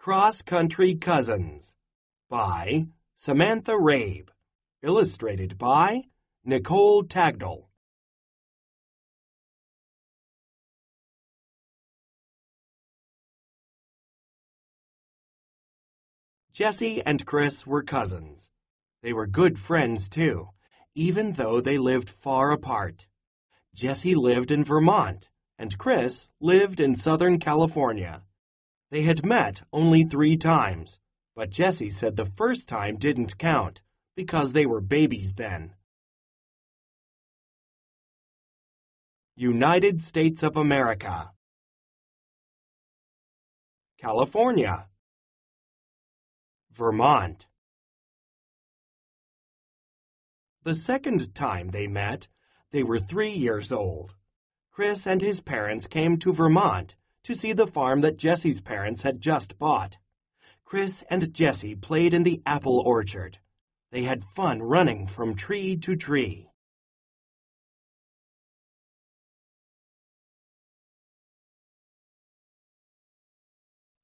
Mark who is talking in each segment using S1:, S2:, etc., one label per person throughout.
S1: Cross-Country Cousins by Samantha Rabe. Illustrated by Nicole Tagdell. Jessie and Chris were cousins. They were good friends, too, even though they lived far apart. Jessie lived in Vermont, and Chris lived in Southern California. They had met only 3 times, but Jessie said the first time didn't count because they were babies then. United States of America, California, Vermont. The second time they met, they were 3 years old. Chris and his parents came to Vermont to see the farm that Jessie's parents had just bought. Chris and Jessie played in the apple orchard. They had fun running from tree to tree.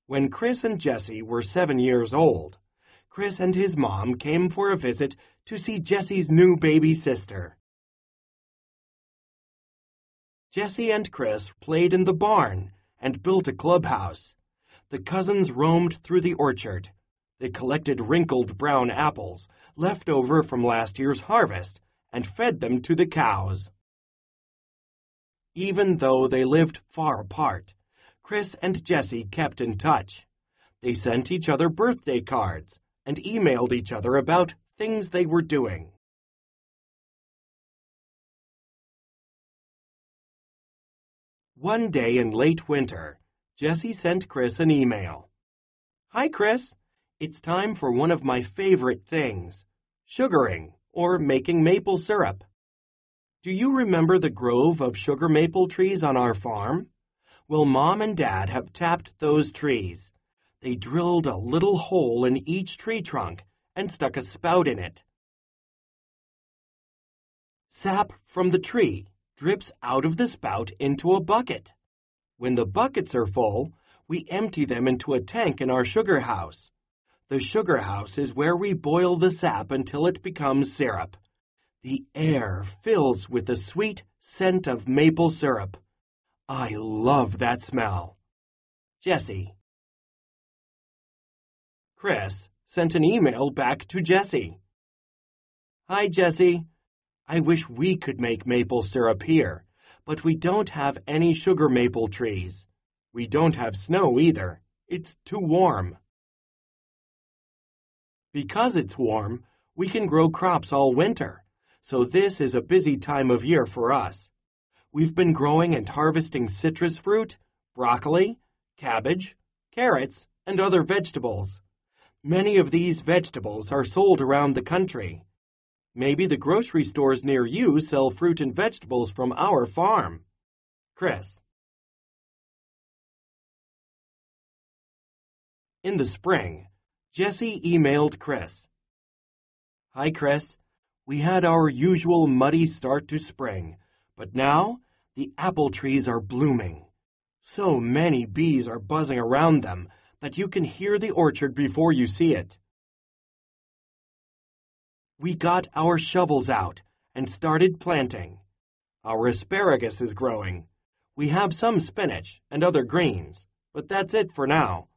S1: When Chris and Jessie were 7 years old, Chris and his mom came for a visit to see Jessie's new baby sister. Jessie and Chris played in the barn and built a clubhouse. The cousins roamed through the orchard. They collected wrinkled brown apples left over from last year's harvest and fed them to the cows. Even though they lived far apart, Chris and Jessie kept in touch. They sent each other birthday cards and emailed each other about things they were doing. One day in late winter, Jessie sent Chris an email. "Hi, Chris. It's time for one of my favorite things, sugaring, or making maple syrup. Do you remember the grove of sugar maple trees on our farm? Well, Mom and Dad have tapped those trees. They drilled a little hole in each tree trunk and stuck a spout in it. Sap from the tree drips out of the spout into a bucket. When the buckets are full, we empty them into a tank in our sugar house. The sugar house is where we boil the sap until it becomes syrup. The air fills with the sweet scent of maple syrup. I love that smell. Jessie." Chris sent an email back to Jessie. "Hi, Jessie. I wish we could make maple syrup here, but we don't have any sugar maple trees. We don't have snow either. It's too warm. Because it's warm, we can grow crops all winter, so this is a busy time of year for us. We've been growing and harvesting citrus fruit, broccoli, cabbage, carrots, and other vegetables. Many of these vegetables are sold around the country. Maybe the grocery stores near you sell fruit and vegetables from our farm. Chris." In the spring, Jessie emailed Chris. "Hi, Chris. We had our usual muddy start to spring, but now the apple trees are blooming. So many bees are buzzing around them that you can hear the orchard before you see it. We got our shovels out and started planting. Our asparagus is growing. We have some spinach and other greens, but that's it for now.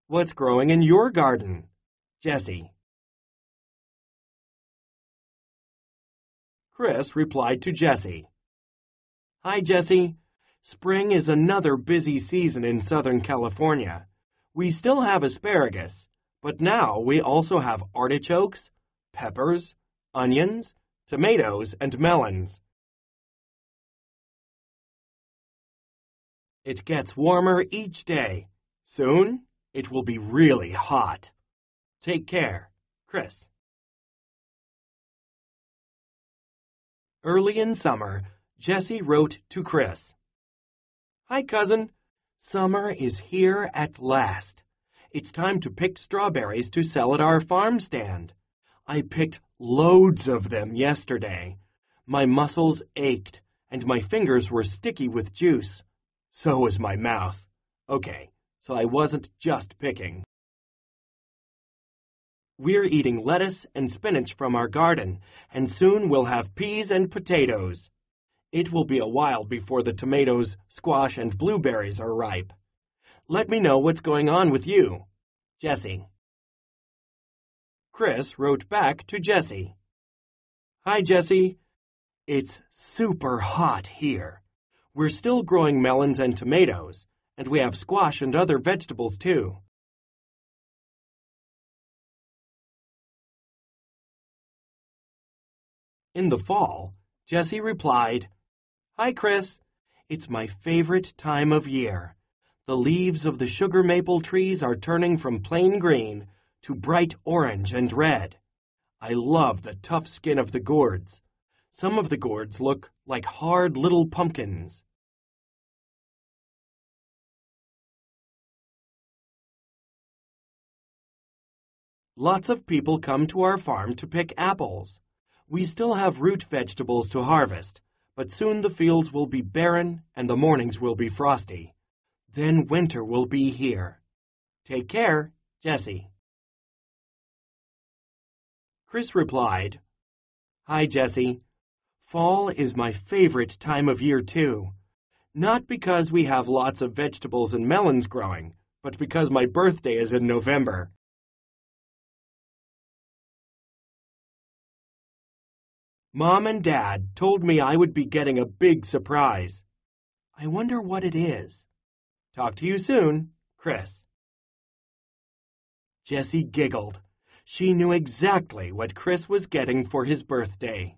S1: What's growing in your garden? Jessie." Chris replied to Jessie. "Hi, Jessie. Spring is another busy season in Southern California. We still have asparagus, but now we also have artichokes, peppers, onions, tomatoes, and melons. It gets warmer each day. Soon, it will be really hot. Take care, Chris." Early in summer, Jessie wrote to Chris. "Hi, cousin. Summer is here at last. It's time to pick strawberries to sell at our farm stand. I picked loads of them yesterday. My muscles ached, and my fingers were sticky with juice. So was my mouth. Okay, so I wasn't just picking." We're eating lettuce and spinach from our garden, and soon we'll have peas and potatoes. It will be a while before the tomatoes, squash, and blueberries are ripe. Let me know what's going on with you. Jessie. Chris wrote back to Jessie. Hi, Jessie. It's super hot here. We're still growing melons and tomatoes, and we have squash and other vegetables too. In the fall, Jessie replied, Hi, Chris. It's my favorite time of year. The leaves of the sugar maple trees are turning from plain green to bright orange and red. I love the tough skin of the gourds. Some of the gourds look like hard little pumpkins. Lots of people come to our farm to pick apples. We still have root vegetables to harvest, but soon the fields will be barren and the mornings will be frosty. Then winter will be here. Take care, Jessie. Chris replied, Hi, Jessie. Fall is my favorite time of year, too. Not because we have lots of vegetables and melons growing, but because my birthday is in November. Mom and Dad told me I would be getting a big surprise. I wonder what it is. Talk to you soon, Chris. Jessie giggled. She knew exactly what Chris was getting for his birthday.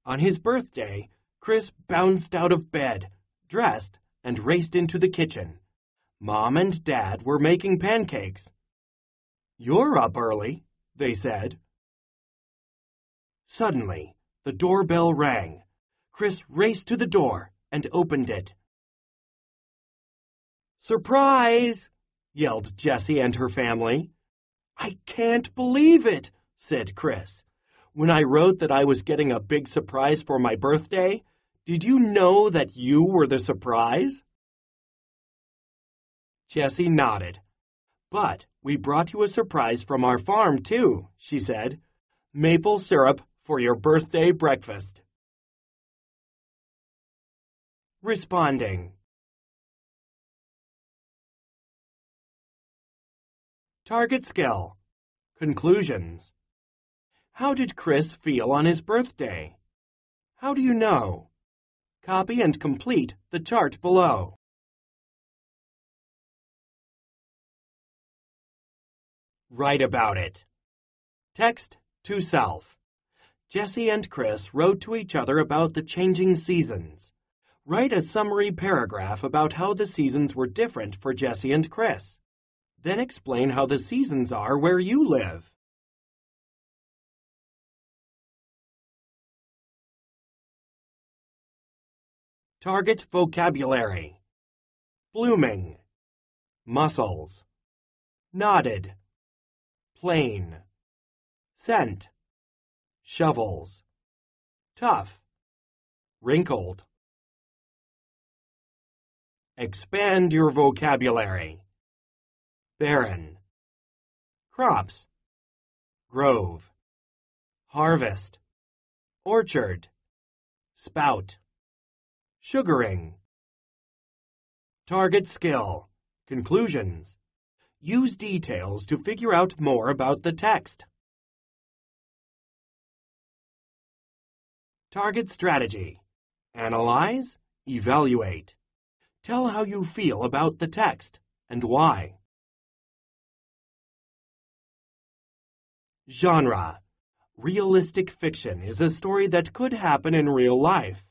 S1: On his birthday, Chris bounced out of bed, dressed, and raced into the kitchen. Mom and Dad were making pancakes. You're up early, they said. Suddenly, the doorbell rang. Chris raced to the door and opened it. Surprise! Yelled Jessie and her family. I can't believe it, said Chris. When I wrote that I was getting a big surprise for my birthday, did you know that you were the surprise? Jessie nodded. But we brought you a surprise from our farm, too, she said. Maple syrup for your birthday breakfast. Responding. Target skill. Conclusions. How did Chris feel on his birthday? How do you know? Copy and complete the chart below. Write about it. Text to self. Jessie and Chris wrote to each other about the changing seasons. Write a summary paragraph about how the seasons were different for Jessie and Chris. Then explain how the seasons are where you live. Target vocabulary. Blooming. Mussels. Knotted. Plain. Scent. Shovels. Tough. Wrinkled. Expand your vocabulary. Barren. Crops. Grove. Harvest. Orchard. Spout. Sugaring. Target skill. Conclusions. Use details to figure out more about the text. Target strategy. Analyze, evaluate. Tell how you feel about the text and why. Genre. Realistic fiction is a story that could happen in real life.